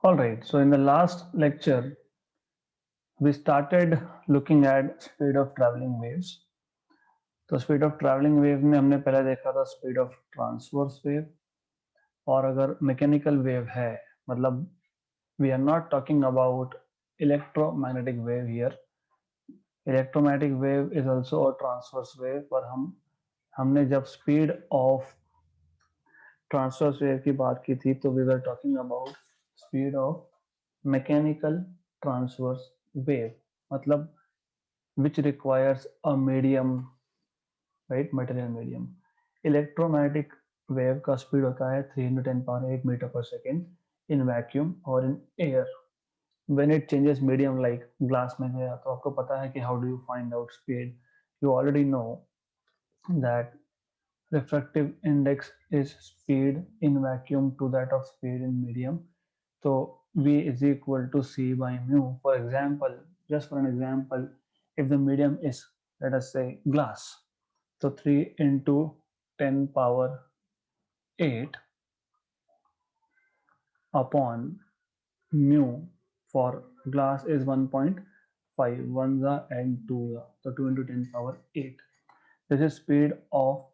All right, so in the last lecture, we started looking at speed of traveling waves. तो speed of travelling wave में हमने पहले देखा था speed of transverse wave, और अगर मैकेनिकल वेव है मतलब we are not talking about electromagnetic wave here. Electromagnetic wave is also a transverse wave, पर हमने जब स्पीड ऑफ ट्रांसवर्स वेव की बात की थी तो we were talking about speed of mechanical transverse wave, मतलब which requires a medium, right, material medium. Electromagnetic wave का स्पीड होता है 310 meter per second in vacuum और in air. When it changes medium like glass में गया तो आपको पता है कि how do you find out speed. You already know that refractive index is speed in vacuum to that of speed in medium. So v is equal to c by mu. For example, just for an example, if the medium is, let us say, glass, so 3 into 10 power 8 upon mu for glass is 1.5, 1 and 2, so 2 into 10 power 8. This is speed of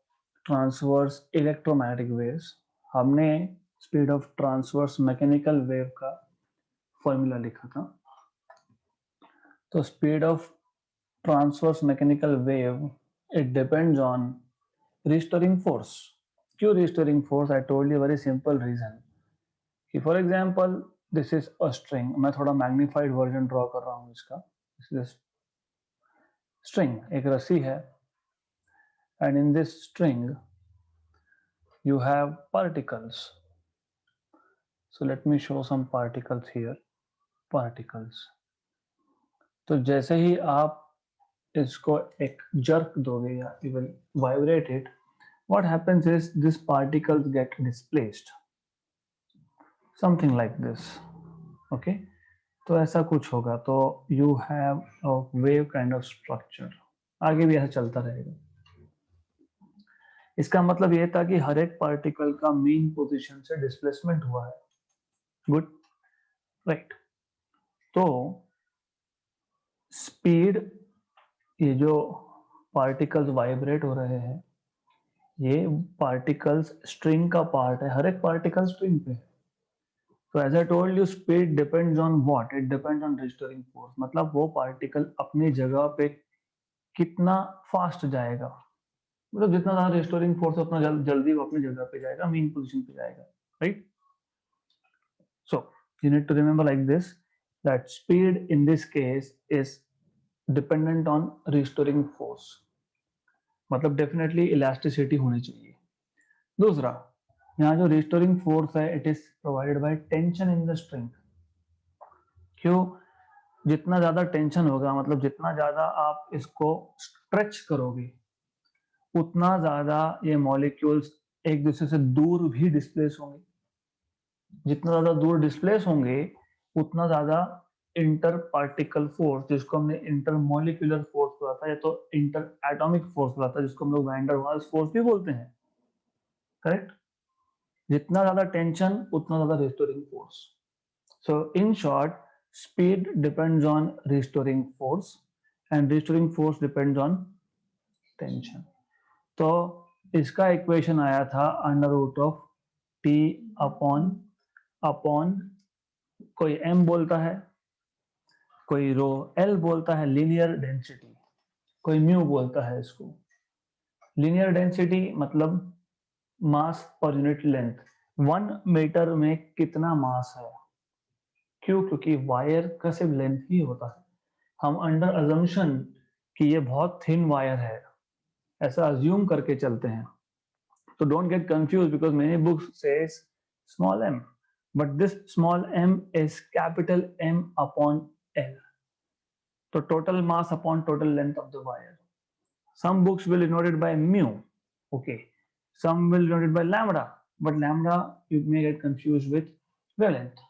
transverse electromagnetic waves. हमने speed of transverse mechanical wave का formula लिखा था. तो speed of transverse mechanical wave it depends on restoring force. क्यों restoring force? I told you very simple reason कि for example this is a string. मैं थोड़ा magnified version draw कर रहा हूं इसका. दिस इज स्ट्रिंग, एक रस्सी है, and in this string you have particles. So let me show some particles here. Particles. तो जैसे ही आप इसको एक jerk दोगे या you will vibrate it, what happens is these particles get displaced. Something like this. Okay. तो ऐसा कुछ होगा. तो you have a wave kind of structure. आगे भी ऐसा चलता रहेगा. इसका मतलब ये था कि हर एक पार्टिकल का मेन पोजीशन से डिस्प्लेसमेंट हुआ है. Good, right. तो स्पीड, ये जो पार्टिकल्स वाइब्रेट हो रहे हैं, ये पार्टिकल्स स्ट्रिंग का पार्ट है. हर एक पार्टिकल स्ट्रिंग पे है. तो as I told you, speed depends on what? It depends on restoring force. मतलब वो पार्टिकल अपनी जगह पे कितना फास्ट जाएगा. मतलब जितना ज्यादा रिस्टोरिंग फोर्स उतना जल्दी वो अपनी जगह पे जाएगा, मेन पोजीशन पे जाएगा. Right. So you need to remember like this, that speed in this case is dependent on restoring force. मतलब डेफिनेटली इलास्टिसिटी होनी चाहिए. दूसरा, यहाँ जो रिस्टोरिंग फोर्स है it is provided by tension in the string. क्यों? जितना ज्यादा टेंशन होगा, मतलब जितना ज्यादा आप इसको स्ट्रेच करोगे, उतना ज्यादा ये मॉलिक्यूल्स एक दूसरे से दूर भी डिस्प्लेस होंगे. जितना ज्यादा दूर डिस्प्लेस होंगे, उतना ज्यादा इंटर पार्टिकल फोर्स, जिसको हमने इंटर मॉलिक्यूलर फोर्स बोला था, या तो इंटर एटॉमिक फोर्स बोला था, जिसको हम लोग वैन डर वाल्स फोर्स भी बोलते हैं. करेक्ट. जितना ज्यादा टेंशन उतना ज्यादा restoring force. So in short, speed depends on restoring force and restoring force depends on tension. तो इसका इक्वेशन आया था under root of T upon upon कोई एम बोलता है, कोई रो एल बोलता है लीनियर डेंसिटी, कोई म्यू बोलता है इसको. लीनियर डेंसिटी मतलब मास पर यूनिट लेंथ. 1 मीटर में कितना मास है? क्यों? क्योंकि वायर का सिर्फ लेंथ ही होता है. हम अंडर अजम्पशन कि ये बहुत थिन वायर है ऐसा अज्यूम करके चलते हैं. तो don't get confuse because many books says small m, but this small m is capital m upon l. तो total mass upon total length of the wire. Some books will denote it by mu. Okay. Some will denote it by lambda, but lambda you may get confused with wavelength.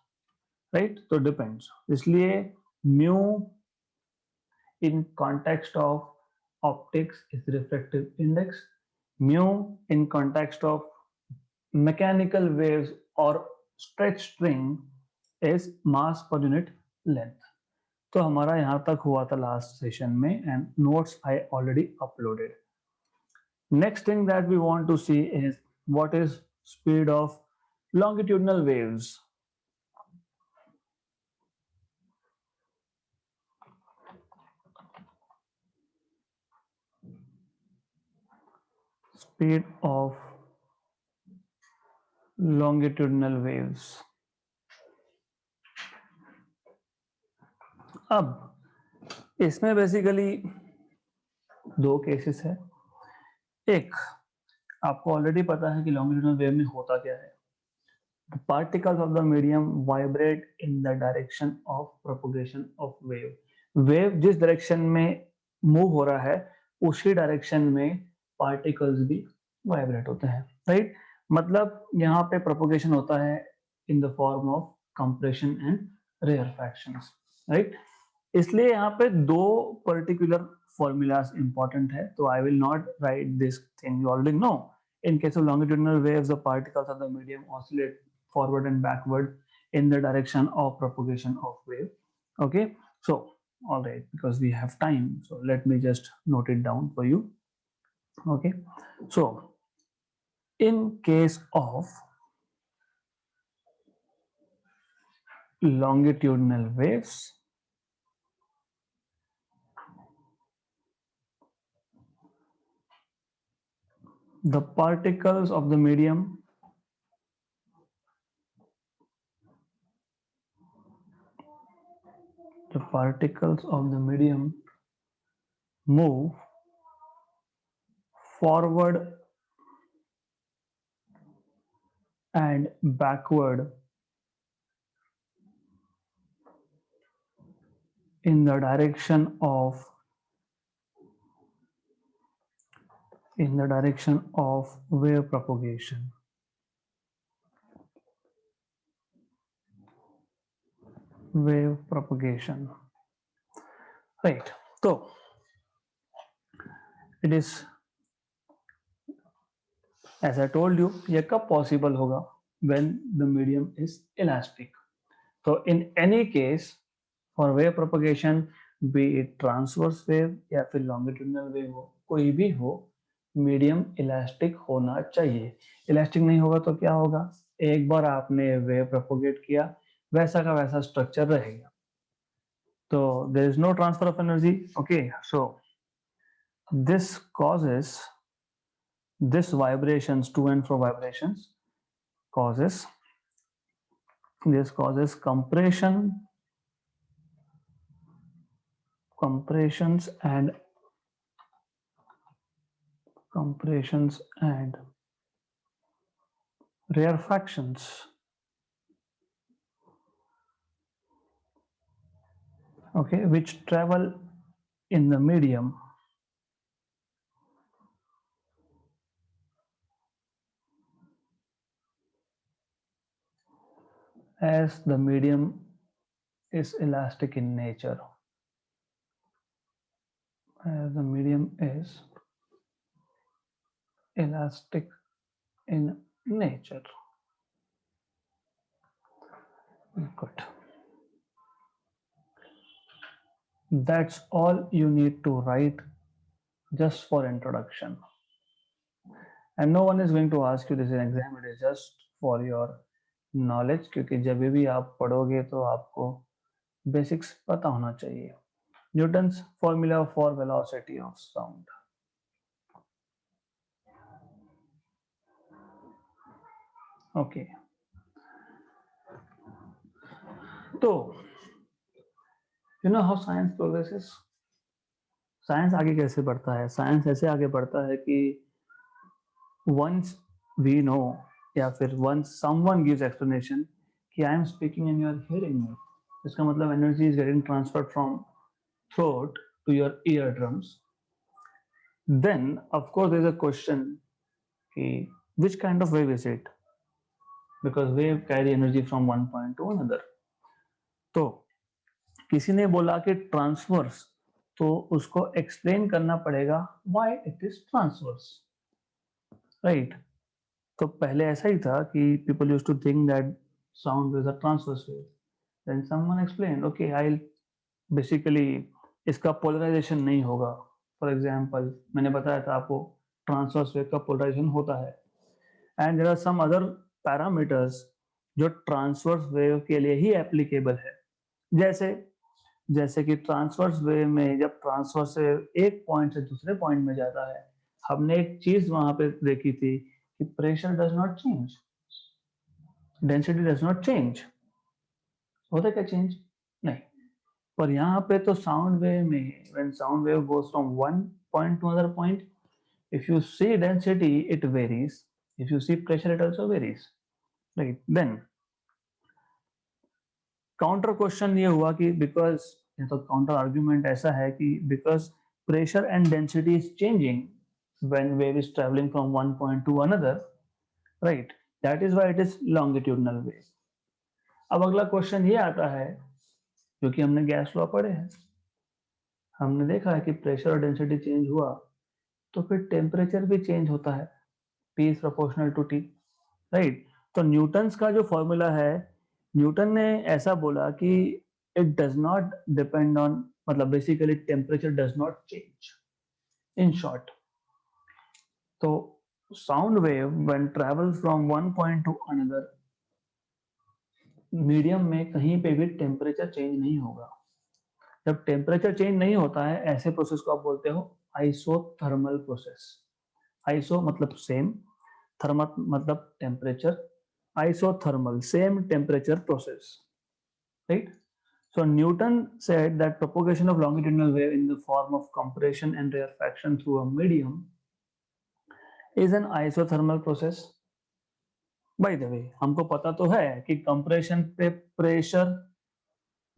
Right? So it depends. इसलिए mu in context of optics is refractive index. Mu in context of mechanical waves or stretch string is mass per unit length. तो हमारा यहाँ तक हुआ था last session में and notes I already uploaded. Next thing that we want to see is what is speed of longitudinal waves. Speed of longitudinal waves. अब इसमें basically दो केसेस है. एक, आपको ऑलरेडी पता है कि लॉन्गिट्यूडनल वेव में होता क्या है. The particles of the medium vibrate in the direction of propagation of wave. Wave जिस डायरेक्शन में मूव हो रहा है उसी डायरेक्शन में पार्टिकल्स भी वाइब्रेट होते हैं, राइट. मतलब यहाँ पे प्रोपोगेशन होता है in the form of compression and rarefactions, right. इसलिए यहाँ पे दो पर्टिकुलर फॉर्मूलाज इंपॉर्टेंट है, तो I will not write this thing, you already know. In case of longitudinal waves, the particles of the medium oscillate forward and backward in the direction of propagation of wave. Okay, so all right, because we have time, so let me just note it down for you. Okay, so in case of longitudinal waves, the particles of the medium move forward and backward in the direction of wave propagation. Right. So it is, as I told you, ये कब possible होगा? When the medium is elastic. So in any case, for wave propagation, be it transverse wave या फिर longitudinal wave हो, कोई भी हो, medium elastic होना चाहिए. इलास्टिक नहीं होगा तो क्या होगा? एक बार आपने वेव प्रोपोगेट किया, वैसा का वैसा स्ट्रक्चर रहेगा. तो there is no transfer of energy. Okay, so this causes this vibrations, to and fro vibrations causes compressions and rarefactions. Okay, which travel in the medium as the medium is elastic in nature. As the medium is elastic in nature. Good. That's all you need to write just for introduction. And no one is going to ask you this in exam. It is just for your knowledge, क्योंकि जब भी आप पढ़ोगे तो आपको basics पता होना चाहिए. Newton's formula for velocity of sound. Okay. तो you know how science progresses? Science आगे कैसे बढ़ता है? साइंस ऐसे आगे बढ़ता है कि once we know या फिर once someone gives explanation कि I am speaking and you are hearing me, इसका मतलब energy is getting transferred from throat to your eardrums. Then of course there is a question कि which kind of wave is it? Because wave carry energy from one point to another. तो किसी ने बोला कि transverse, तो उसको explain करना पड़ेगा why it is transverse, right? तो पहले ऐसा ही था कि people used to think that sound is a transverse wave. Then someone explained, okay, I'll basically इसका पोलराइजेशन नहीं होगा. फॉर एग्जाम्पल मैंने बताया था आपको ट्रांसवर्स वेव का पोलराइजेशन होता है. And there are some other parameters जो ट्रांसवर्स वेव के लिए ही एप्लीकेबल है. जैसे जैसे कि ट्रांसवर्स वेव में जब ट्रांसवर्स वेव एक पॉइंट से दूसरे पॉइंट में जाता है, हमने एक चीज वहां पे देखी थी कि pressure does not change, density does not change. होता क्या चेंज? नहीं. पर यहाँ पे तो साउंड वेव में when sound wave goes from one point to another point, if you see density it varies, if you see pressure it also varies, right? Then counter question ये हुआ कि बिकॉज तो काउंटर आर्ग्यूमेंट ऐसा है कि because pressure and density is changing when wave is travelling from one point to another, right, that is why it is longitudinal wave. अब अगला question ये आता है, क्योंकि हमने गैस लॉ पढ़े हैं, हमने देखा है कि प्रेशर और डेंसिटी चेंज हुआ तो फिर टेम्परेचर भी चेंज होता है, P is proportional to T, right. तो न्यूटन्स का जो फॉर्मूला है, न्यूटन ने ऐसा बोला कि it does not depend on, मतलब basically temperature does not change, in short. तो sound wave when travel from one point to another, medium में कहीं पे भी टेम्परेचर चेंज नहीं होगा. जब टेम्परेचर चेंज नहीं होता है, ऐसे प्रोसेस को आप बोलते हो आइसोथर्मल प्रोसेस. आइसो मतलब सेम, थर्मल मतलब temperature, isothermal, same temperature process, right? So Newton said that propagation of longitudinal wave in the form of compression and rarefaction through a medium is an isothermal process. By the way, हमको पता तो है कि compression पे pressure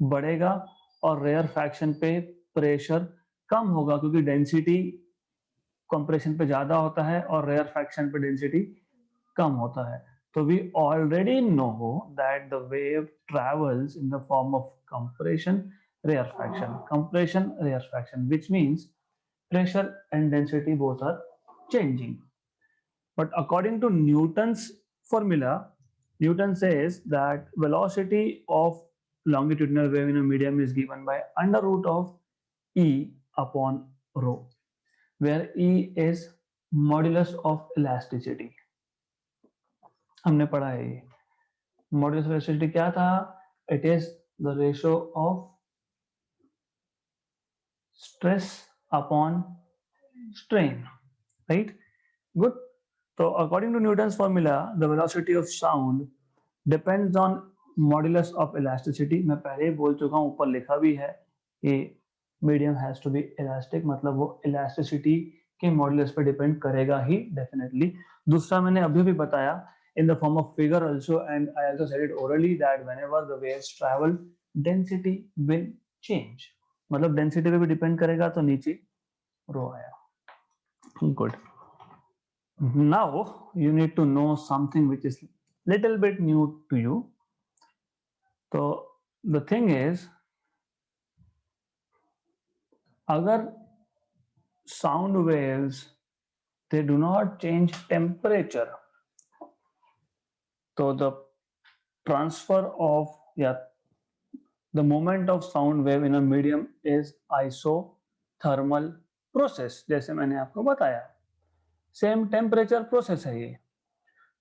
बढ़ेगा और rarefaction पे pressure कम होगा, क्योंकि डेंसिटी कंप्रेशन पे ज्यादा होता है और रेयरफैक्शन पे डेंसिटी कम होता है. So we already know that the wave travels in the form of compression, rarefaction, which means pressure and density both are changing. But according to Newton's formula, Newton says that velocity of longitudinal wave in a medium is given by under root of E upon rho, where E is modulus of elasticity. हमने पढ़ा है ये. Modulus of elasticity क्या था? It is the ratio of stress upon strain, right? Good. तो according to Newton's formula, the velocity of sound depends on modulus of elasticity. मैं पहले ही बोल चुका हूं, ऊपर लिखा भी है कि medium has to be elastic, मतलब वो इलास्टिसिटी के मॉड्यूलस पे डिपेंड करेगा ही डेफिनेटली. दूसरा मैंने अभी भी बताया in the form of figure also, and I also said it orally that whenever the waves travel, density will change. मतलब density पे भी depend करेगा, तो नीचे रो आया. Good. Now you need to know something which is little bit new to you. So the thing is, अगर sound waves they do not change temperature, so the transfer of, yeah, the moment of sound wave in a medium is isothermal process. जैसे मैंने आपको बताया, same temperature process है ये.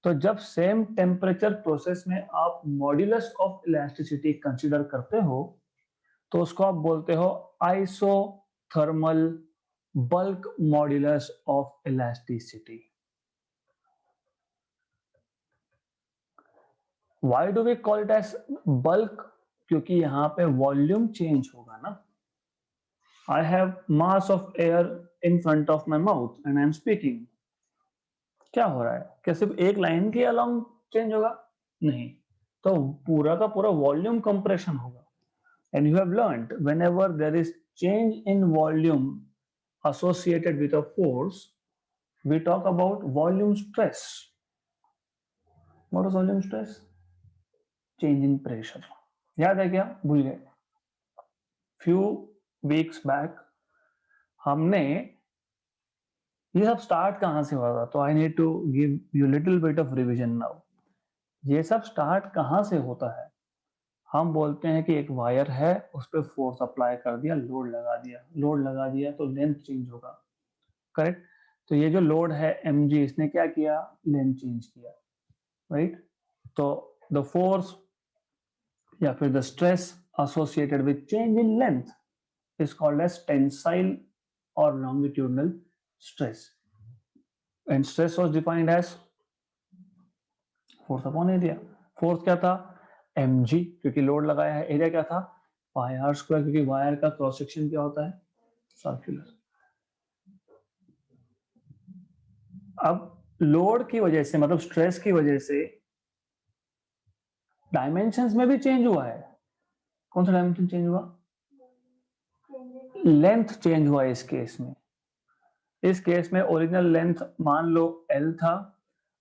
तो जब same temperature process में आप मॉड्यूलस ऑफ इलास्टिसिटी कंसीडर करते हो, तो उसको आप बोलते हो isothermal bulk modulus of elasticity. Why do we call it as bulk? क्योंकि यहाँ पे वॉल्यूम चेंज होगा ना. I have mass of air in front of my mouth and I am speaking. क्या हो रहा है? क्या सिर्फ एक लाइन के अलोंग चेंज होगा? नहीं, तो पूरा का पूरा वॉल्यूम कंप्रेशन होगा. And you have learned whenever there is change in volume associated with a force, we talk about volume stress. What is volume stress? Change in pressure. याद है क्या? भूल गए? Few weeks back हमने ये सब start कहां से हुआ था, तो I need to give you little bit of revision now. ये सब स्टार्ट कहां से होता है? हम बोलते हैं कि एक वायर है, उस पर फोर्स अप्लाई कर दिया, लोड लगा दिया तो लेंथ चेंज होगा, करेक्ट। तो ये जो लोड है mg, इसने क्या किया, लेंथ चेंज किया, राइट। तो द फोर्स या फिर the stress associated with change in length is called as tensile or longitudinal stress, and stress was defined as force upon area. Force क्या था, mg, क्योंकि लोड लगाया है। एरिया क्या था, पाई आर स्क्वायर, क्योंकि वायर का क्रॉस सेक्शन क्या होता है, सर्कुलर। अब लोड की वजह से, मतलब स्ट्रेस की वजह से डायमेंशंस में भी चेंज हुआ है। कौन सा डायमेंशन चेंज हुआ, लेंथ चेंज हुआ है इस केस में। इस केस में ओरिजिनल लेंथ मान लो L था,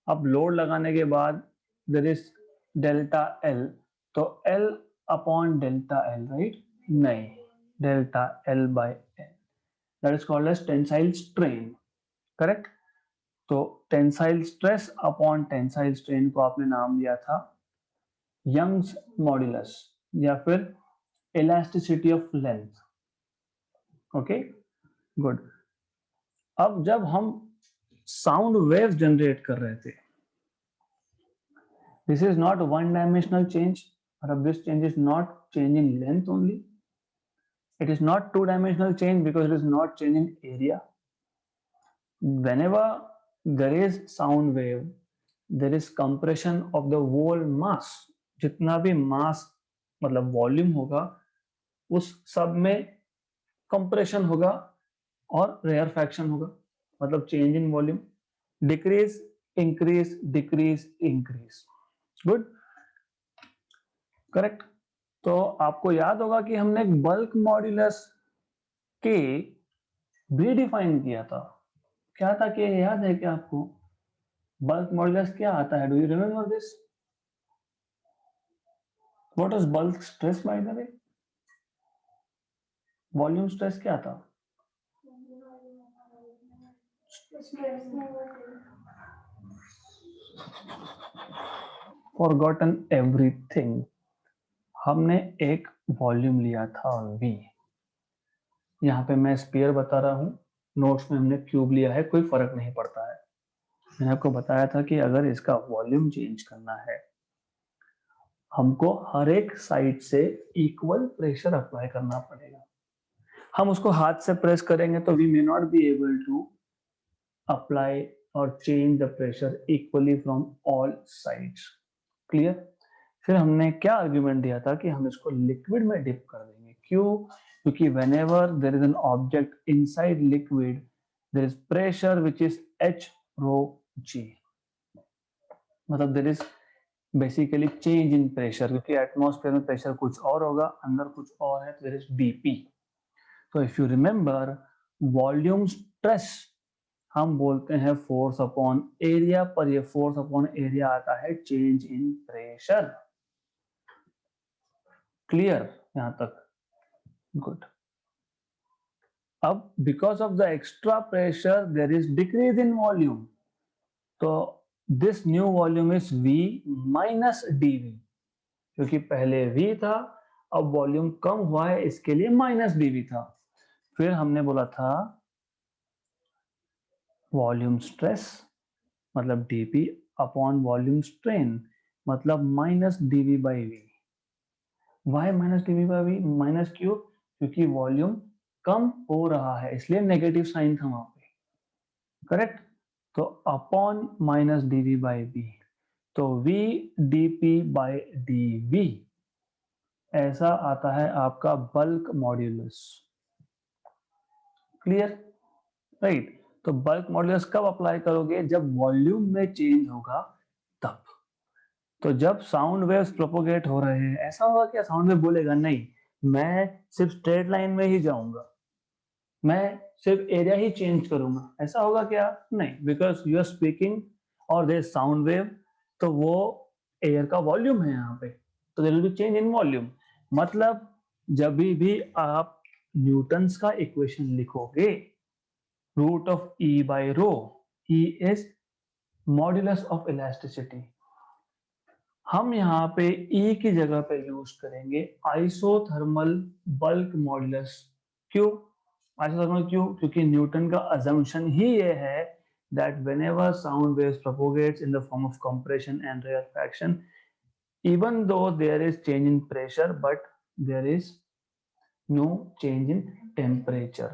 अब लोड लगाने के बाद देयर इज डेल्टा L, तो L upon delta L, right, नहीं, delta L by L, that is called as tensile strain, correct. तो tensile stress upon tensile strain को आपने नाम दिया था यंग्स मॉड्यूलस या फिर elasticity of length, okay, good. अब जब हम साउंड वेव्स जनरेट कर रहे थे, this is not one dimensional change, or this change is not change in length only, it is not two dimensional change because it is not change in area. Whenever there is sound wave, there is compression of the whole mass, जितना भी mass मतलब volume होगा उस सब में compression होगा और rarefaction होगा, मतलब change in volume, decrease increase decrease increase, good, correct. तो आपको याद होगा कि हमने बल्क मॉड्यूलस के भी डिफाइन किया था, क्या था कि याद है क्या आपको, बल्क मॉड्यूलस क्या आता है, do you remember this, what is bulk stress by the way, volume stress क्या था, फॉरगॉटन एवरीथिंग, हमने एक वॉल्यूम लिया था V, यहाँ पे मैं स्पीयर बता रहा हूँ, नोट्स में हमने क्यूब लिया है, कोई फर्क नहीं पड़ता है। मैंने आपको बताया था कि अगर इसका वॉल्यूम चेंज करना है, हमको हर एक साइड से इक्वल प्रेशर अप्लाई करना पड़ेगा। हम उसको हाथ से प्रेस करेंगे तो we may not be able to apply और change the pressure equally from all sides, clear. फिर हमने क्या आर्ग्यूमेंट दिया था कि हम इसको लिक्विड में डिप कर देंगे, क्यों, क्योंकि whenever there is an object inside liquid there is pressure which is H rho G, मतलब there is basically change in pressure, क्योंकि एटमॉस्फेयर में प्रेशर कुछ और होगा, अंदर कुछ और है, तो देयर इज बीपी। तो if you remember, volume stress हम बोलते हैं फोर्स अपॉन एरिया, पर ये फोर्स अपॉन एरिया आता है चेंज इन प्रेशर, क्लियर यहां तक, गुड। अब because of the extra pressure there is decrease in volume, तो this new volume is V minus dV, क्योंकि पहले V था, अब वॉल्यूम कम हुआ है, इसके लिए माइनस dV था। फिर हमने बोला था वॉल्यूम स्ट्रेस मतलब dP अपॉन वॉल्यूम स्ट्रेन मतलब minus dV by V। Why minus dV by V, minus क्यों, क्योंकि वॉल्यूम कम हो रहा है, इसलिए नेगेटिव साइन था वहां पे, करेक्ट। तो upon minus dV by V, तो V dP बाई dV, ऐसा आता है आपका बल्क मॉड्यूलस, क्लियर, राइट। तो बल्क मॉड्यूलस कब अप्लाई करोगे, जब वॉल्यूम में चेंज होगा तब। तो जब साउंड वेव्स प्रोपोगेट हो रहे हैं, ऐसा होगा क्या साउंड वेव बोलेगा नहीं मैं सिर्फ स्ट्रेट लाइन में ही जाऊंगा, मैं सिर्फ एरिया ही चेंज करूंगा, ऐसा होगा क्या, नहीं, बिकॉज यू आर स्पीकिंग और देयर साउंड वेव, तो वो एयर का वॉल्यूम है यहाँ पे, तो there will be change in volume. मतलब जब भी आप न्यूटन्स का इक्वेशन लिखोगे, root of E by rho, E is modulus of elasticity, हम यहाँ पे E की जगह पे यूज करेंगे आइसोथर्मल बल्क मॉड्यूलस। क्यों आइसोथर्मल? क्यों? क्योंकि न्यूटन का अजम्पशन ही ये है that whenever sound waves propagates in the form of compression and rarefaction, even though there is change in pressure, but there is no change in temperature,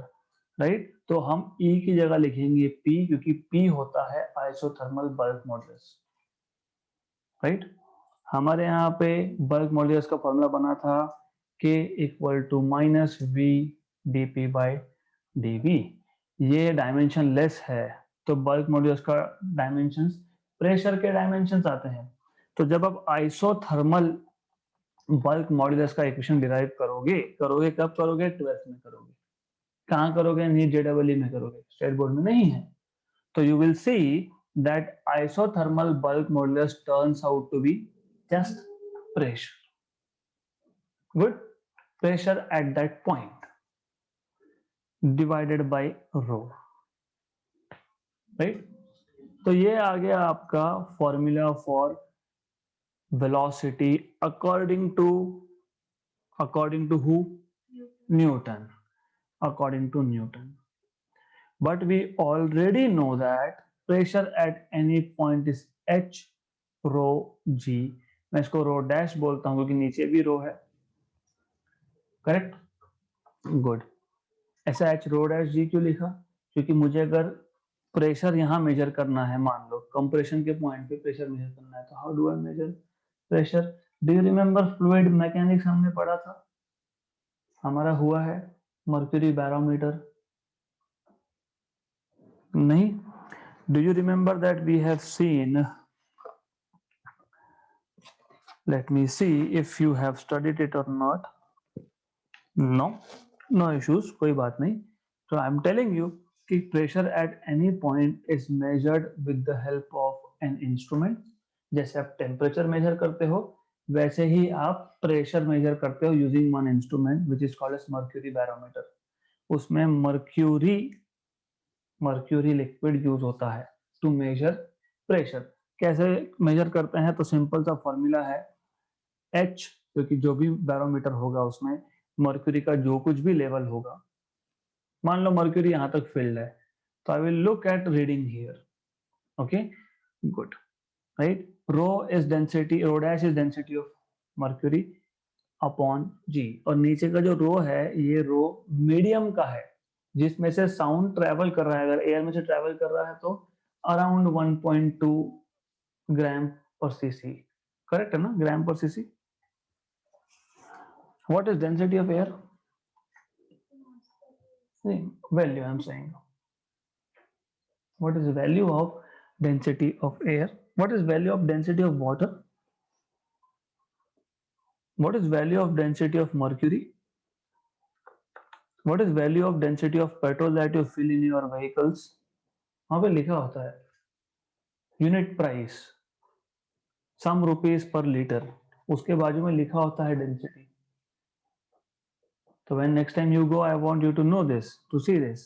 right? तो हम E की जगह लिखेंगे P, क्योंकि P होता है आइसोथर्मल बल्क मॉड्यूलस, राइट? हमारे यहाँ पे बल्क मॉड्यूलस का फॉर्मूला बना था K equal to minus V d P by d V. ये डायमेंशन लेस है, तो बल्क मॉड्यूलस का डायमेंशन प्रेशर के डायमेंशन आते हैं। तो जब आप आइसोथर्मल बल्क मॉड्यूलस का इक्वेशन डिराइव करोगे कब करोगे? 12th में करोगे। कहाँ करोगे? नीट जेडबलई में करोगे, स्टेट बोर्ड में नहीं है। तो you will see that isothermal bulk modulus turns out to be just pressure, good, pressure at that point divided by rho, right? तो ये आ गया आपका formula for velocity according to who? Newton, according to Newton. But we already know that pressure at any point is h rho g. मैं इसको rho dash बोलता हूं क्योंकि नीचे भी रो है, करेक्ट, गुड। ऐसा एच रो डैश जी क्यों लिखा? क्योंकि मुझे अगर प्रेशर यहाँ मेजर करना है, मान लो कंप्रेशन के पॉइंट पे प्रेशर मेजर करना है, तो how do I measure pressure? Do you remember fluid mechanics हमने पढ़ा था, हमारा हुआ है मर्क्यूरी बैरोमीटर, नहीं? Do you remember that we have seen, let me see if you have studied it और नॉट। नो इश्यूज, कोई बात नहीं। तो आई एम टेलिंग यू कि pressure at any point is measured with the help of an instrument. जैसे आप temperature measure करते हो, वैसे ही आप प्रेशर मेजर करते हो using one instrument which is called as mercury barometer. उसमें मर्क्यूरी लिक्विड यूज होता है टू मेजर प्रेशर। कैसे मेजर करते हैं? तो सिंपल सा फॉर्मूला है H, क्योंकि जो भी बैरोमीटर होगा उसमें मर्क्यूरी का जो कुछ भी लेवल होगा, मान लो मर्क्यूरी यहां तक फिल्ड है, तो I will look at reading here, okay, good, right? Rho is density, rho dash is density of mercury upon g, और नीचे का जो रो है ये रो मीडियम का है जिसमें से साउंड ट्रेवल कर रहा है। अगर एयर में से ट्रेवल कर रहा है तो अराउंड 1.2 ग्राम पर सीसी, करेक्ट है ना? ग्राम पर CC. What is density of air? value I'm saying. What is the value of density of air? What is value of density of water? What is value of density of mercury? What is value of density of petrol that you fill in your vehicles? वहां पे लिखा होता है unit price, सम rupees per litre, उसके बाजू में लिखा होता है डेंसिटी। तो when next time you go, I want you to know this, to see this.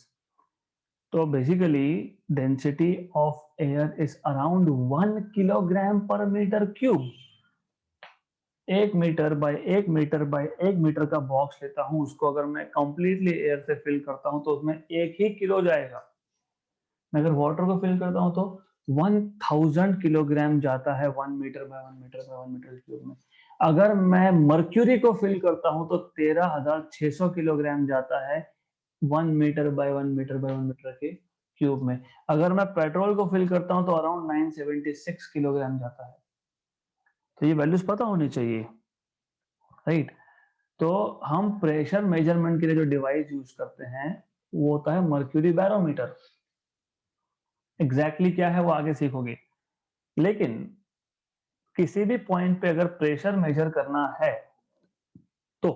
तो basically density of air is around 1 kilogram per metre cube. 1 metre by 1 metre by 1 metre का box लेता हूं, उसको अगर मैं completely air से fill करता हूं तो उसमें 1 ही किलो जाएगा। मैं अगर वाटर को फिल करता हूं तो 1000 किलोग्राम जाता है 1 metre by 1 metre by 1 meter cube में। अगर मैं मर्क्यूरी को फिल करता हूं तो 13600 किलोग्राम जाता है 1 metre by 1 metre by 1 meter के क्यूब में। अगर मैं पेट्रोल को फिल करता हूं तो अराउंड 976 किलोग्राम जाता है। तो ये वैल्यूज पता होनी चाहिए, राइट? तो हम प्रेशर मेजरमेंट के लिए जो डिवाइस यूज करते हैं वो होता है मर्क्यूरी बैरोमीटर। एग्जैक्टली क्या है वो आगे सीखोगे, लेकिन किसी भी पॉइंट पे अगर प्रेशर मेजर करना है तो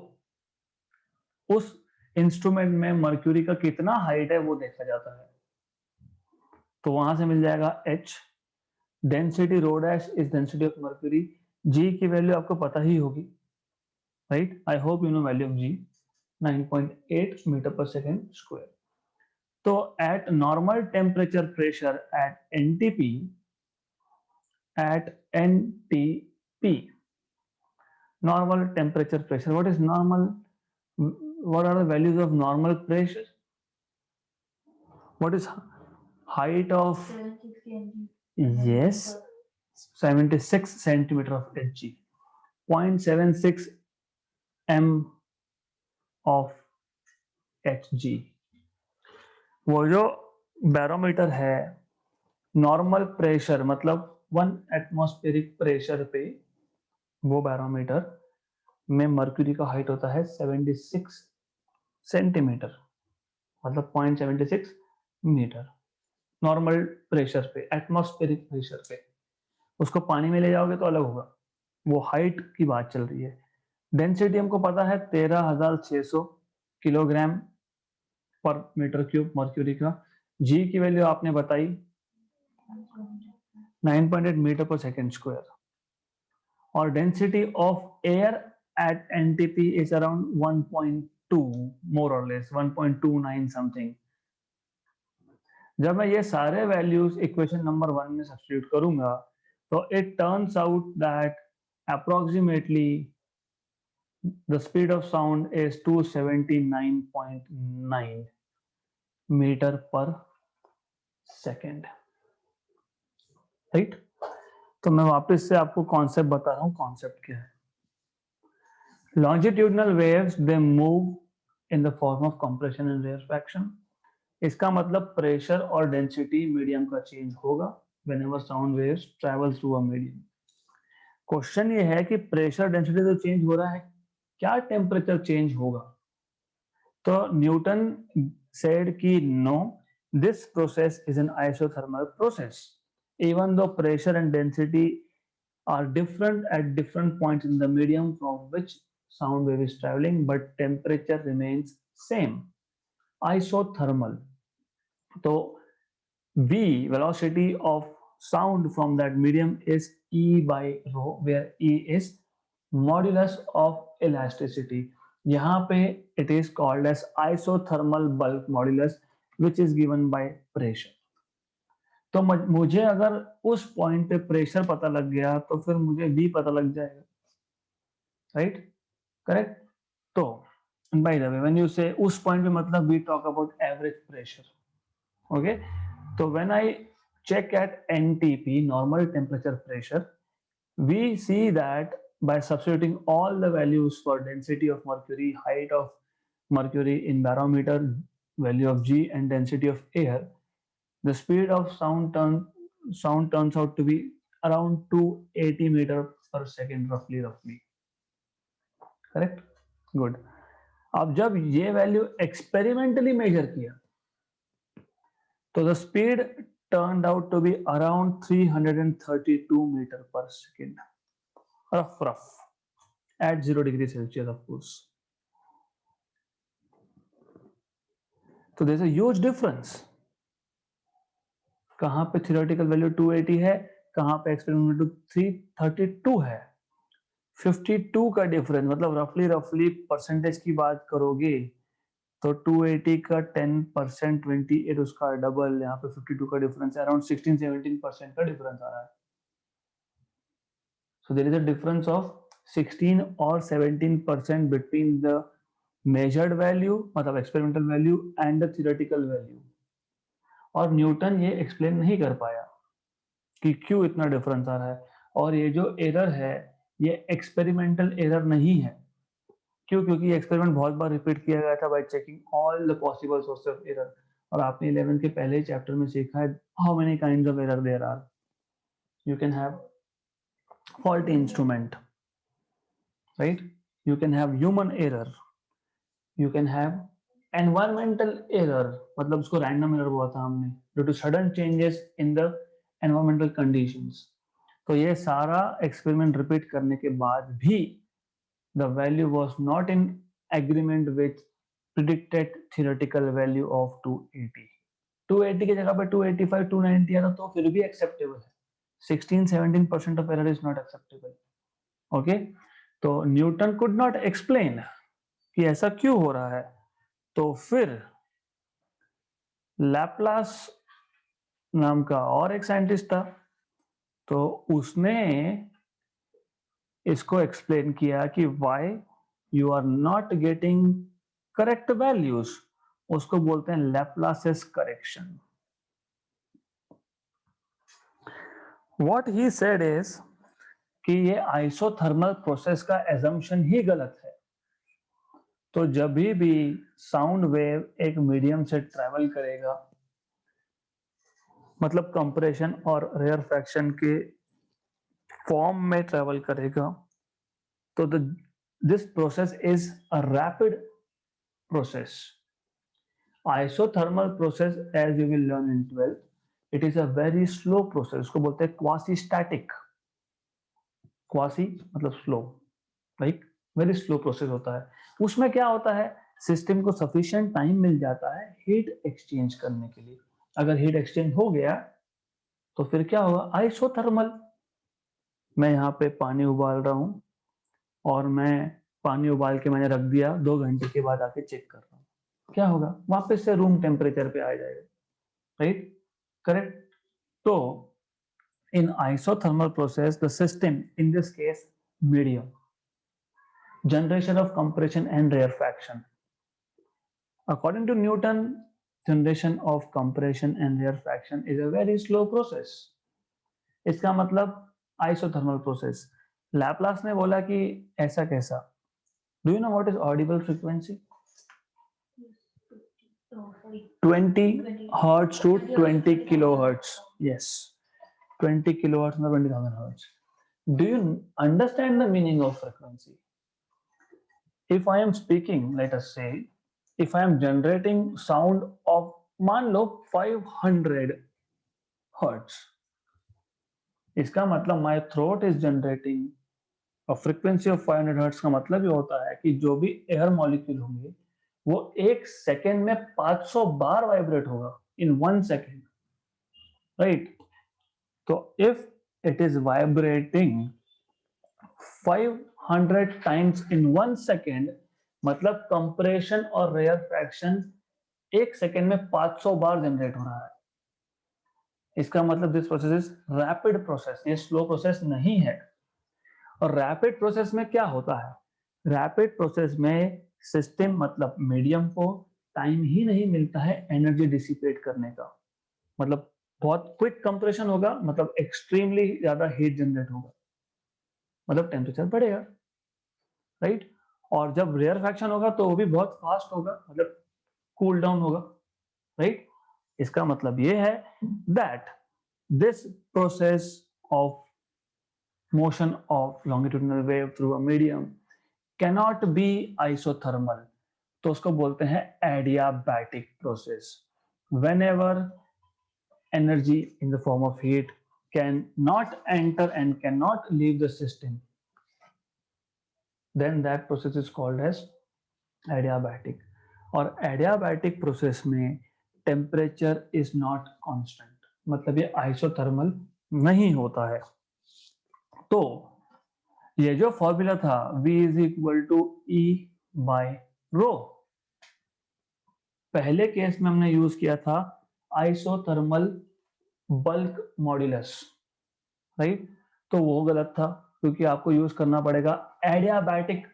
उस इंस्ट्रूमेंट में मर्क्यूरी का कितना हाइट है वो देखा जाता है। तो वहां से मिल जाएगा H, density rho dash is density of mercury. G की वैल्यू आपको पता ही होगी, right? I hope you know value of G, 9.8 meter per second square. तो at normal temperature pressure at NTP P. Normal temperature pressure. What is normal? What are the values of normal pressure? What is height of? 760 yes, 76 centimeter of Hg. 0.76 m of Hg. वो जो barometer है, normal pressure मतलब 1 atmospheric pressure पे वो barometer में mercury का height होता है 76 सेंटीमीटर, मतलब 0.76 मीटर नॉर्मल प्रेशर पे, एटमॉस्फेरिक प्रेशर पे। उसको पानी में ले जाओगे तो अलग होगा, वो हाइट की बात चल रही है। डेंसिटी हमको पता है 13,600 kilogram per metre cube mercury का। जी की वैल्यू आपने बताई 9.8 मीटर पर सेकेंड स्क्वायर, और density of air at NTP is around 1.2 more or less 1.29 something। जब मैं ये सारे वैल्यूज इक्वेशन नंबर 1 में सब्स्टिट्यूट करूंगा तो it turns out that approximately the speed of sound is 279.9 meter per second, right. तो मैं वापस से आपको कॉन्सेप्ट बता रहा हूँ, कॉन्सेप्ट क्या है। Longitudinal waves they move in the form of compression and rarefaction. इसका मतलब प्रेशर और डेंसिटी मीडियम का चेंज होगा whenever sound waves travel through a medium. Question ये है कि प्रेशर डेंसिटी तो चेंज हो रहा है, क्या टेम्परेचर चेंज होगा? तो न्यूटन सेड कि no, this process is an isothermal process even though pressure and density are different at different points in the medium from which sound wave is traveling, but temperature remains same, isothermal। तो v, velocity of sound from that medium, is E by rho, where E is modulus of elasticity। यहाँ पे it is called as isothermal bulk modulus, which is given by pressure। तो मुझे अगर उस point पे pressure पता लग गया तो फिर मुझे V पता लग जाएगा, राइट, करेक्ट। तो by the way when you say उस पॉइंट पे मतलब we talk about average pressure, okay. तो when I check at NTP, normal temperature pressure, we see that by substituting all the values for density of mercury, height of mercury in barometer, value of G and density of air, the speed of sound turns out to be around 280 meter per second roughly, correct, good. अब जब ये value experimentally major किया तो the speed turned out to be around 332 meter per second, rough at 0 degree Celsius of course। तो there's a huge difference, कहां पे theoretical value 280 है, कहां पे experimental 332 है। 52 का डिफरेंस, मतलब रफली परसेंटेज की बात करोगे तो 280 का 10%, 28 उसका डबल, यहाँ पे 52 का डिफरेंस है, अराउंड 16-17% का डिफरेंस आ रहा है। So there is a difference of 16 और 17% बिटवीन द मेजर्ड वैल्यू मतलब experimental value and the theoretical value. और न्यूटन ये एक्सप्लेन नहीं कर पाया कि क्यों इतना डिफरेंस आ रहा है। और ये जो एरर है ये एक्सपेरिमेंटल एरर नहीं है। क्यों? क्योंकि एक्सपेरिमेंट बहुत बार रिपीट किया गया था bye checking all the possible source of error. और आपने 11 के पहले ही चैप्टर में सीखा है how many kinds of error there are. You can have faulty instrument, right? You can have human error, you can have environmental error, मतलब उसको random error बोला था हमने, due to sudden changes in the environmental conditions। तो ये सारा experiment repeat करने के बाद भी the value was not in agreement with predicted theoretical value of 280। 280 की जगह पे 285, 290 आता तो फिर भी एक्सेप्टेबल है। 16-17% of error is not acceptable, okay? तो न्यूटन कुड नॉट एक्सप्लेन कि ऐसा क्यों हो रहा है। तो फिर लैपलास नाम का और एक साइंटिस्ट था, तो उसने इसको एक्सप्लेन किया कि why you are not getting correct values, उसको बोलते हैं Laplace's correction. What he said is कि ये आइसोथर्मल प्रोसेस का एजम्पशन ही गलत है. तो जब भी साउंड वेव एक मीडियम से ट्रेवल करेगा, मतलब कंप्रेशन और रेयरफैक्शन के फॉर्म में ट्रेवल करेगा, तो this process is a rapid process. Isothermal process, as you will learn in 12th, it is a very slow process. उसको बोलते हैं क्वासी स्टैटिक. क्वासी मतलब slow, like very slow process होता है. उसमें क्या होता है, सिस्टम को सफिशिएंट टाइम मिल जाता है हीट एक्सचेंज करने के लिए. अगर हीट एक्सचेंज हो गया तो फिर क्या होगा, आइसोथर्मल. मैं यहाँ पे पानी उबाल रहा हूँ और मैं पानी उबाल के मैंने रख दिया, 2 घंटे के बाद आके चेक कर रहा हूँ, क्या होगा, वापस से रूम टेम्परेचर पे आ जाएगा. Right, correct. तो in isothermal process the system, in this case medium, generation of compression and rarefaction. According to Newton, generation of compression and rarefaction is a very slow process. इसका मतलब isothermal process. Laplace ने बोला कि ऐसा कैसा. Do you know what is audible frequency? 20 hertz to 20 kilohertz. Yes, 20 kilohertz or 20,000 hertz. Do you understand the meaning of frequency? If I am speaking, let us say, if I am generating sound of मान लो 500 hertz, इसका मतलब my throat is generating a frequency of 500 hertz. का मतलब ये होता है कि जो भी एयर मॉलिक्यूल होंगे वो एक सेकेंड में 500 बार वाइब्रेट होगा in 1 second, right? तो if it is vibrating 500 times in 1 second, मतलब कंप्रेशन और रेयरफैक्शन एक सेकेंड में 500 बार जनरेट हो रहा है. इसका मतलब this process is rapid process, ये स्लो प्रोसेस नहीं है. और रैपिड प्रोसेस में क्या होता है, रैपिड प्रोसेस में सिस्टम मतलब मीडियम को टाइम ही नहीं मिलता है एनर्जी डिसिपेट करने का. मतलब बहुत क्विक कंप्रेशन होगा, मतलब एक्सट्रीमली ज्यादा हीट जनरेट होगा, मतलब टेम्परेचर बढ़ेगा. राइट, और जब रेयर फैक्शन होगा तो वो भी बहुत फास्ट होगा, मतलब कूल डाउन होगा. राइट, इसका मतलब ये है that this process of motion of longitudinal wave through a medium cannot be isothermal. तो उसको बोलते हैं adiabatic process. whenever energy in the form of heat can not enter and cannot leave the system, then that process is called as adiabatic. और adiabatic process में temperature is not constant, मतलब ये isothermal नहीं होता है. तो ये जो फॉर्मूला था V is equal to E by rho, पहले केस में हमने यूज किया था आइसोथर्मल बल्क मॉड्यूलस. राइट, तो वो गलत था क्योंकि आपको यूज करना पड़ेगा एडियाबैटिक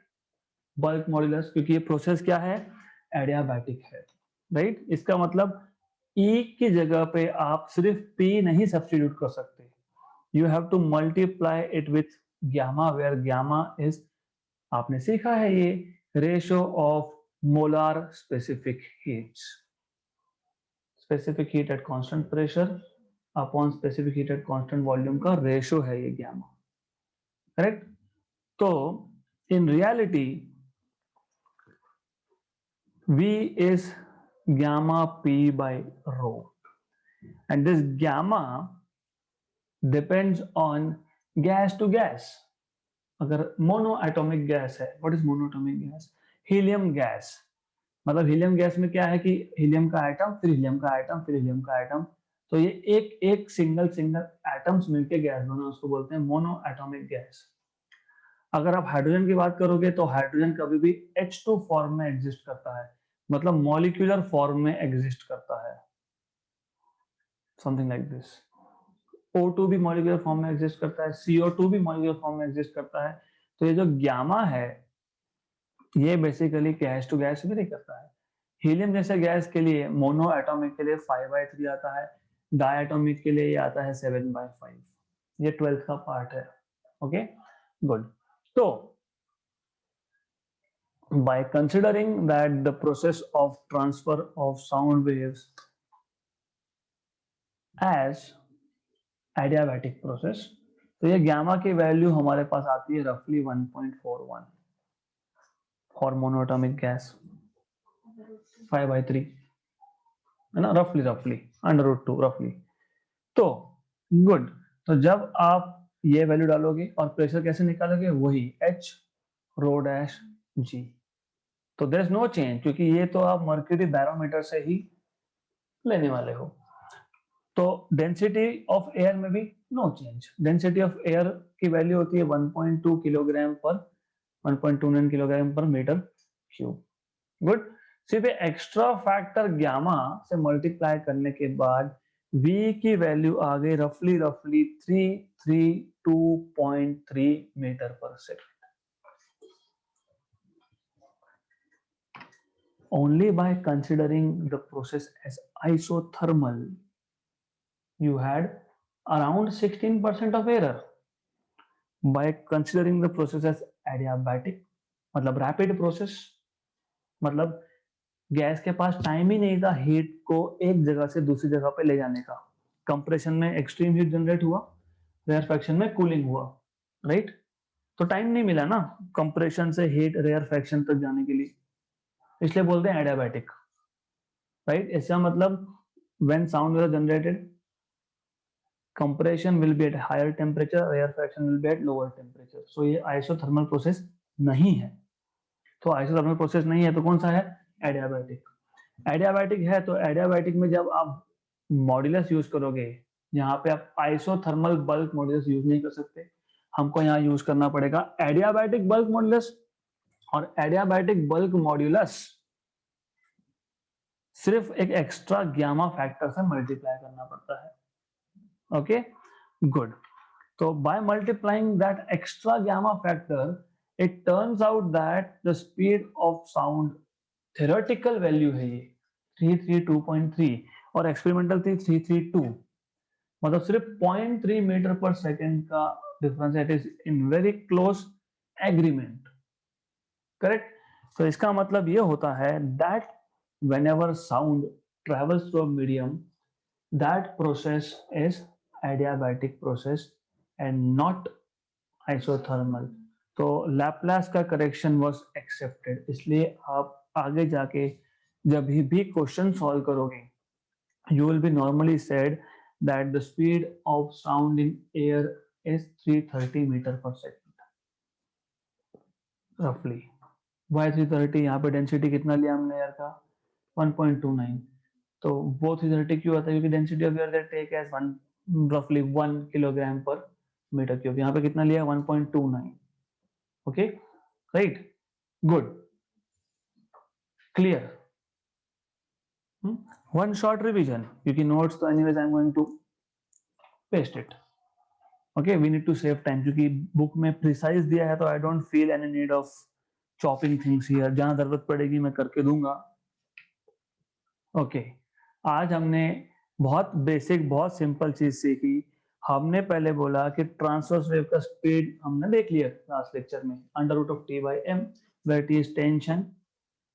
बल्क मॉड्यूलस, क्योंकि ये प्रोसेस क्या है, एडियाबैटिक है. राइट, इसका मतलब E की जगह पे आप सिर्फ P नहीं सब्स्टिट्यूट कर सकते, you have to multiply it with gamma, where gamma is, आपने सीखा है ये, ratio of molar specific heats. Specific heat at constant pressure upon specific heat at constant volume का रेशियो है ये गामा. करेक्ट. तो in reality V is gamma P by rho, and this gamma depends on gas to gas. अगर monoatomic gas है, what is monoatomic gas, helium gas. मतलब helium gas में क्या है कि हीलियम का एटम, फिर हीलियम का एटम, फिर हीलियम का एटम, तो ये एक एक सिंगल एटम्स मिलके गैस बना, उसको बोलते हैं मोनोएटॉमिक गैस. अगर आप हाइड्रोजन की बात करोगे तो हाइड्रोजन कभी भी H2 फॉर्म में एग्जिस्ट करता है, मतलब मॉलिक्यूलर फॉर्म में एग्जिस्ट करता है, समथिंग लाइक दिस. O2 भी मॉलिक्यूलर फॉर्म में एग्जिस्ट करता है, CO2 भी मॉलिक्यूलर फॉर्म में एग्जिस्ट करता है, तो ये जो गामा है ये basically gas to gas vary करता है। हीलियम जैसे गैस के लिए मोनो एटॉमिक के लिए 5/3 आता है, डायटोमिक के लिए ये आता है 7/5। ये 12th का पार्ट है। Okay good. तो by considering that the process of transfer of sound waves as adiabatic process, तो ये गामा की वैल्यू हमारे पास आती है रफली 1.41 फॉर मोनोटॉमिक गैस 5/3 है ना, रफली √2 रफली। तो गुड, तो जब आप ये वैल्यू डालोगे और प्रेशर कैसे निकालोगे, वही H ρ' G। तो देयर इज नो चेंज, क्योंकि ये तो आप मर्क्यूरी बैरोमीटर से ही लेने वाले हो। तो डेंसिटी ऑफ एयर में भी no change. Density of air की वैल्यू होती है 1.2 kilogram per 1.29 kilogram per metre cube. Good. सिर्फ एक्स्ट्रा फैक्टर गामा से मल्टीप्लाई करने के बाद V की वैल्यू आ गई रफली 332.3 metre per second. Only by considering the process as isothermal, you had around 16% of error. By considering the process as adiabatic, मतलब rapid process, मतलब गैस के पास टाइम ही नहीं था हीट को एक जगह से दूसरी जगह पे ले जाने का। कंप्रेशन में एक्सट्रीम हीट जनरेट हुआ, रेयरफैक्शन में कूलिंग हुआ, राइट। तो टाइम नहीं मिला ना कंप्रेशन से हीट रेयरफैक्शन तक जाने के लिए, इसलिए बोलते हैं एडियाबैटिक, राइट। इसका मतलब when sound wave generated compression will be at higher temperature, rarefaction will be at lower temperature. So ये isothermal process नहीं है। तो isothermal process नहीं है तो कौन सा है, एडियाबैटिक। एडियाबैटिक है तो एडियाबैटिक में जब आप मॉड्यूलस यूज करोगे, यहाँ पे आप आइसोथर्मल बल्क मॉड्यूलस यूज नहीं कर सकते, हमको यहाँ यूज करना पड़ेगा एडियाबैटिक बल्क मॉड्यूलस। और एडियाबैटिक बल्क मॉड्यूलस सिर्फ एक एक्स्ट्रा गामा फैक्टर से मल्टीप्लाई करना पड़ता है। Okay, good. So by multiplying that extra gamma factor, it turns out that the speed of sound theoretical value है ये 332.3 और experimental थी 332, मतलब सिर्फ 0.3 मीटर पर सेकेंड का डिफरेंस है। It is in very close agreement, correct. तो इसका मतलब ये होता है that whenever sound travels through a medium, that process is adiabatic process and not isothermal। तो लैप्लास का करेक्शन वाज एक्सेप्टेड, इसलिए आप आगे जाके जब भी क्वेश्चन सॉल्व करोगे you will be normally said that the speed of sound in air is 330 meter per second roughly। why 330, यहाँ पे डेंसिटी कितना लिया हमने एयर का 1.29, तो वो 330 क्यों आता है, क्योंकि density of air that take as 1 रफली 1 किलोग्राम पर मीटर क्यूब, यहाँ पे कितना लिया 1.29। Okay right, good, clear. One short revision, क्योंकि नोट्स तो anyways I am going to paste it. Okay, we need to save time, क्योंकि book में precise दिया है तो I don't feel any need of chopping things here, जहां जरूरत पड़ेगी मैं करके दूंगा। ओके, आज हमने बहुत बेसिक बहुत सिंपल चीज सीखी। हमने पहले बोला कि ट्रांसवर्स वेव का स्पीड हमने देख लिया लास्ट लेक्चर में, √T/m, where T is tension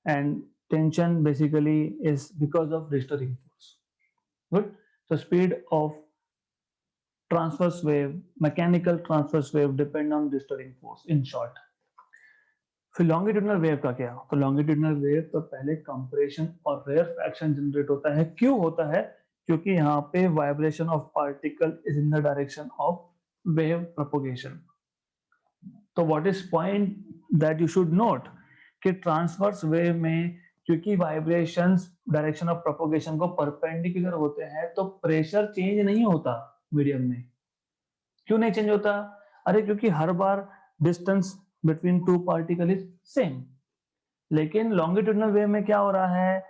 and tension basically is because of restoring force। Good. So speed of transverse wave, mechanical transverse wave depend on restoring force in short। फिर longitudinal wave का क्या, तो longitudinal wave तो पहले compression और rarefaction generate होता है। क्यों होता है, क्योंकि यहाँ पे vibration of particle is in the direction of wave propagation. तो what is point that you should note कि ट्रांसवर्स वेव में क्योंकि वाइब्रेशंस डायरेक्शन ऑफ प्रोपोगेशन को परपेंडिकुलर होते हैं तो प्रेशर चेंज नहीं होता मीडियम में। क्यों नहीं चेंज होता, अरे क्योंकि हर बार distance between two particle is same. लेकिन लॉन्गिट्यूडनल वेव में क्या हो रहा है,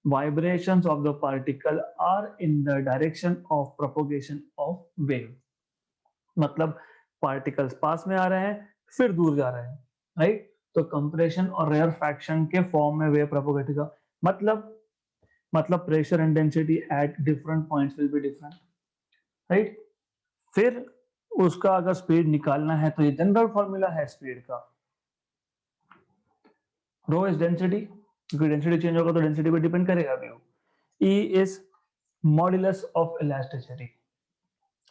vibrations of the particle are in the direction of propagation of wave, मतलब पार्टिकल्स पास में आ रहे हैं फिर दूर जा रहे हैं, राइट? तो कंप्रेशन और रेयरफैक्शन के फॉर्म में वेव प्रोपोगेटेगा, मतलब pressure and density at different points will be different, right? फिर उसका अगर स्पीड निकालना है तो ये जनरल फॉर्मूला है स्पीड का, रो इज डेंसिटी, क्योंकि डेंसिटी चेंज होगा तो डेंसिटी पे डिपेंड करेगा view. E is modulus of elasticity.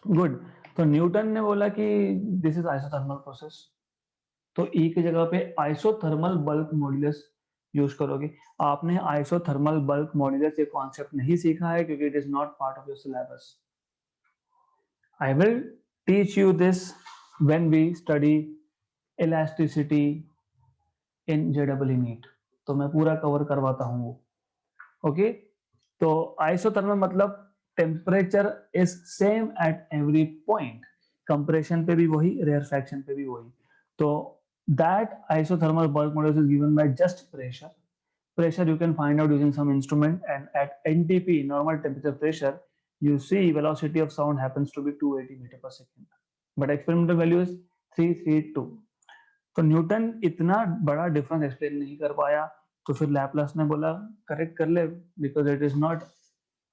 Good. तो न्यूटन ने बोला कि दिस इज आइसोथर्मल प्रोसेस, तो ई की जगह पे आइसोथर्मल बल्क मॉड्यूलस यूज करोगे। आपने आइसोथर्मल बल्क मॉड्यूलस ये कॉन्सेप्ट नहीं सीखा है क्योंकि it is not part of your syllabus. I will teach you this when we study elasticity in JW NEET, तो मैं पूरा कवर करवाता हूँ वो। ओके, तो आइसोथर्मल मतलब temperature is same at every point, compression पे भी वही, रेयरफैक्शन पे भी वही। तो that isothermal bulk modulus is given by just pressure you can find out using some instrument, and at NTP, normal temperature pressure, you see velocity of sound happens to be 280 meter per second, but experimental value is 332। तो Newton इतना बड़ा difference explain नहीं कर पाया, तो फिर Laplace ने बोला करेक्ट कर ले, because it is not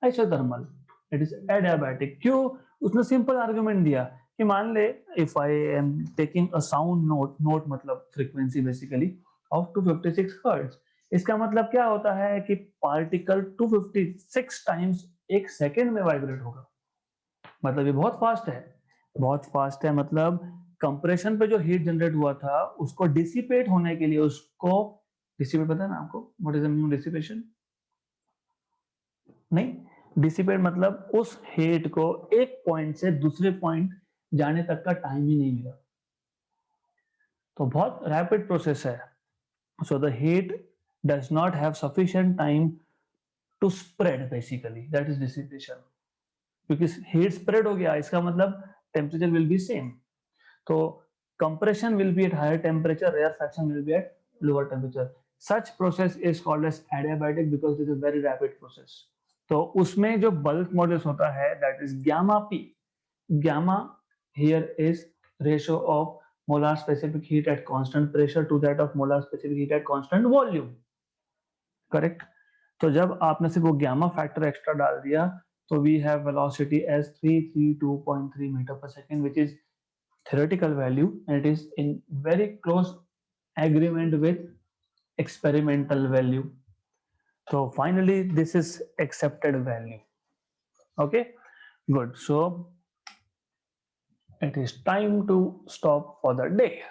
isothermal, it is adiabatic. क्यों? उसने सिंपल आर्गुमेंट दिया कि मान ले if I am taking a sound note मतलब फ्रीक्वेंसी बेसिकली ऑफ 256 हर्ट्ज, इसका मतलब क्या होता है कि पार्टिकल 256 टाइम्स एक सेकेंड में वाइब्रेट होगा, मतलब ये बहुत फास्ट है, बहुत फास्ट है। मतलब कंप्रेशन पे जो हीट जनरेट हुआ था उसको डिसिपेट होने के लिए, उसको डिसिपेट पता है ना आपको, what is the meaning dissipation? नहीं, डिसिपेट मतलब उस हीट को एक पॉइंट से दूसरे पॉइंट जाने तक का टाइम ही नहीं मिला, तो बहुत रैपिड प्रोसेस है। So the heat does not have sufficient time to spread, basically that is dissipation. क्योंकि हीट स्प्रेड हो गया, इसका मतलब टेम्परेचर विल बी सेम, तो compression will be at higher temperature, rarefaction will be at lower temperature. Such process is called as adiabatic because it is a very rapid process. तो उसमें जो bulk modulus होता है that is gamma p, gamma here is ratio of molar specific heat at constant pressure to that of molar specific heat at constant volume, correct? तो जब आपने सिर्फ वो gamma factor extra डाल दिया तो we have velocity as 332.3 meter per second, which is theoretical value, and it is in very close agreement with experimental value. So finally this is accepted value. Okay, good. So it is time to stop for the day.